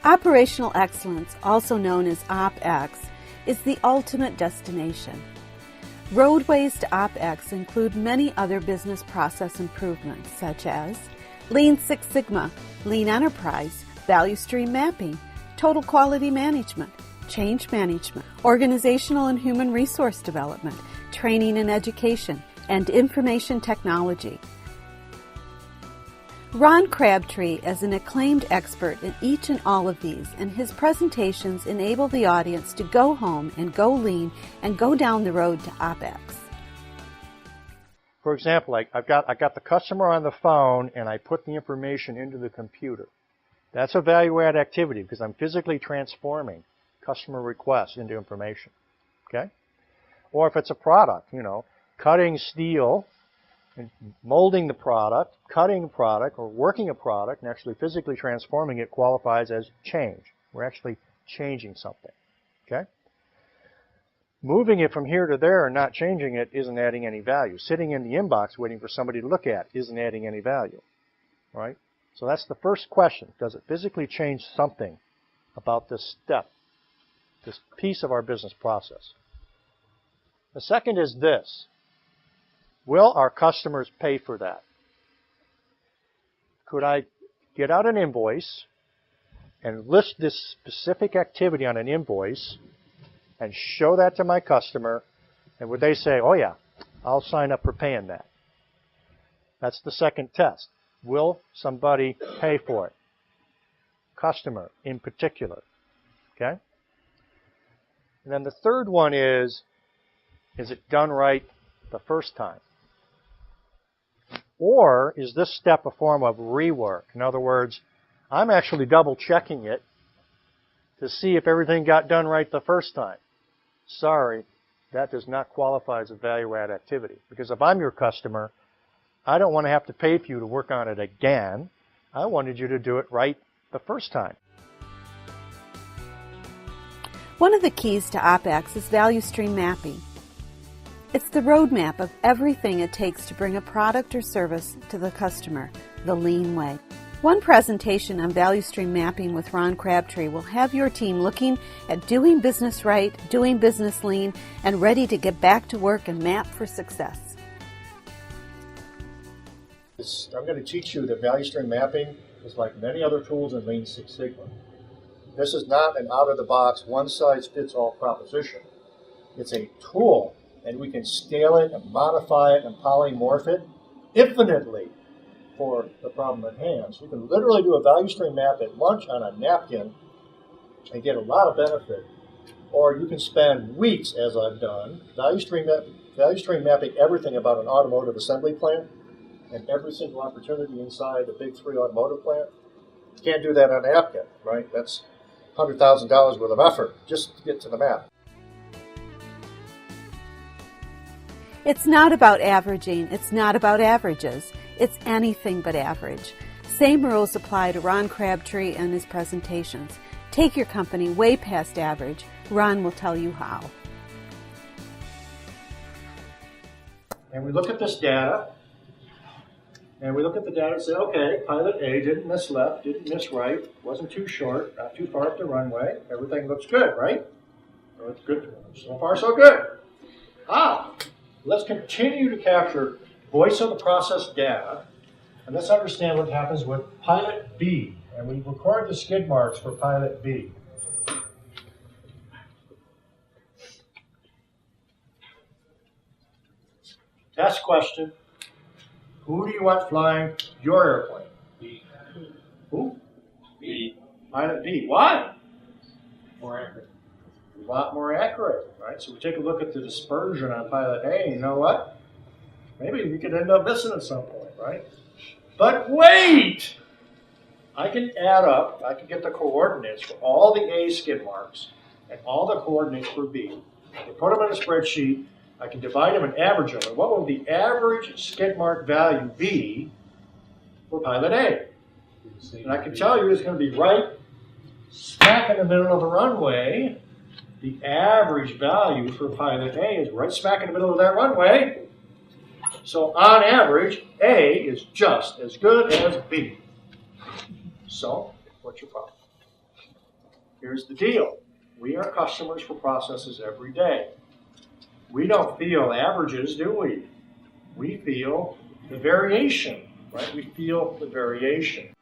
Operational excellence, also known as OpEx, is the ultimate destination. Roadways to OpEx include many other business process improvements such as Lean Six Sigma, Lean Enterprise, Value Stream Mapping, Total Quality Management, Change Management, Organizational and Human Resource Development, Training and Education, and Information Technology. Ron Crabtree is an acclaimed expert in each and all of these, and his presentations enable the audience to go home and go lean and go down the road to OpEx. For example, I've got the customer on the phone and I put the information into the computer. That's a value-add activity because I'm physically transforming customer requests into information. Okay? Or if it's a product, cutting steel and molding the product, cutting a product, or working a product and actually physically transforming it qualifies as change. We're actually changing something. Okay? Moving it from here to there and not changing it isn't adding any value. Sitting in the inbox waiting for somebody to look at isn't adding any value. Right? So that's the first question. Does it physically change something about this step, this piece of our business process? The second is this. Will our customers pay for that? Could I get out an invoice and list this specific activity on an invoice and show that to my customer, and would they say, oh yeah, I'll sign up for paying that? That's the second test. Will somebody pay for it? Customer in particular. Okay? And then the third one is it done right the first time? Or is this step a form of rework? In other words, I'm actually double checking it to see if everything got done right the first time. Sorry, that does not qualify as a value-add activity. Because if I'm your customer, I don't want to have to pay for you to work on it again. I wanted you to do it right the first time. One of the keys to OpEx is value stream mapping. It's the roadmap of everything it takes to bring a product or service to the customer the lean way. One presentation on value stream mapping with Ron Crabtree will have your team looking at doing business right, doing business lean, and ready to get back to work and map for success. I'm going to teach you that value stream mapping is like many other tools in Lean Six Sigma. This is not an out-of-the-box, one-size-fits-all proposition. It's a tool, and we can scale it and modify it and polymorph it infinitely for the problem at hand. So you can literally do a value stream map at lunch on a napkin and get a lot of benefit. Or you can spend weeks, as I've done, value stream mapping everything about an automotive assembly plant and every single opportunity inside the big three automotive plant. You can't do that on a napkin, right? That's $100,000 worth of effort just to get to the map. It's not about averaging. It's not about averages. It's anything but average. Same rules apply to Ron Crabtree and his presentations. Take your company way past average. Ron will tell you how. And we look at this data, and we look at the data and say, okay, pilot A didn't miss left, didn't miss right, wasn't too short, not too far up the runway. Everything looks good, right? So it's good. So far, so good. Let's continue to capture voice of the process data, and let's understand what happens with pilot B. And we record the skid marks for pilot B. Test question. Who do you want flying your airplane? B. Who? B. Pilot B. Why? More accurate. A lot more accurate, right? So we take a look at the dispersion on pilot A, and you know what? Maybe we could end up missing at some point, right? But wait! I can add up, I can get the coordinates for all the A skid marks and all the coordinates for B. I can put them in a spreadsheet, I can divide them and average them. And what will the average skid mark value be for pilot A? And I can tell you it's going to be right smack in the middle of the runway. The average value for pilot A is right smack in the middle of that runway. So on average, A is just as good as B. So, what's your problem? Here's the deal. We are customers for processes every day. We don't feel averages, do we? We feel the variation, right? We feel the variation.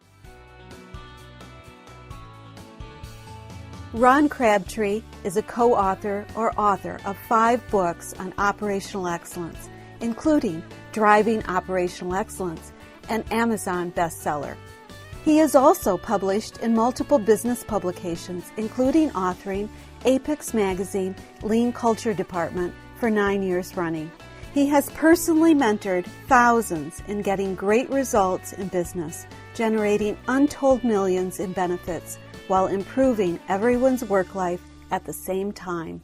Ron Crabtree is a co-author or author of 5 books on operational excellence, including Driving Operational Excellence, an Amazon bestseller. He is also published in multiple business publications, including authoring Apex Magazine Lean Culture Department for 9 years running. He has personally mentored thousands in getting great results in business, generating untold millions in benefits while improving everyone's work life at the same time.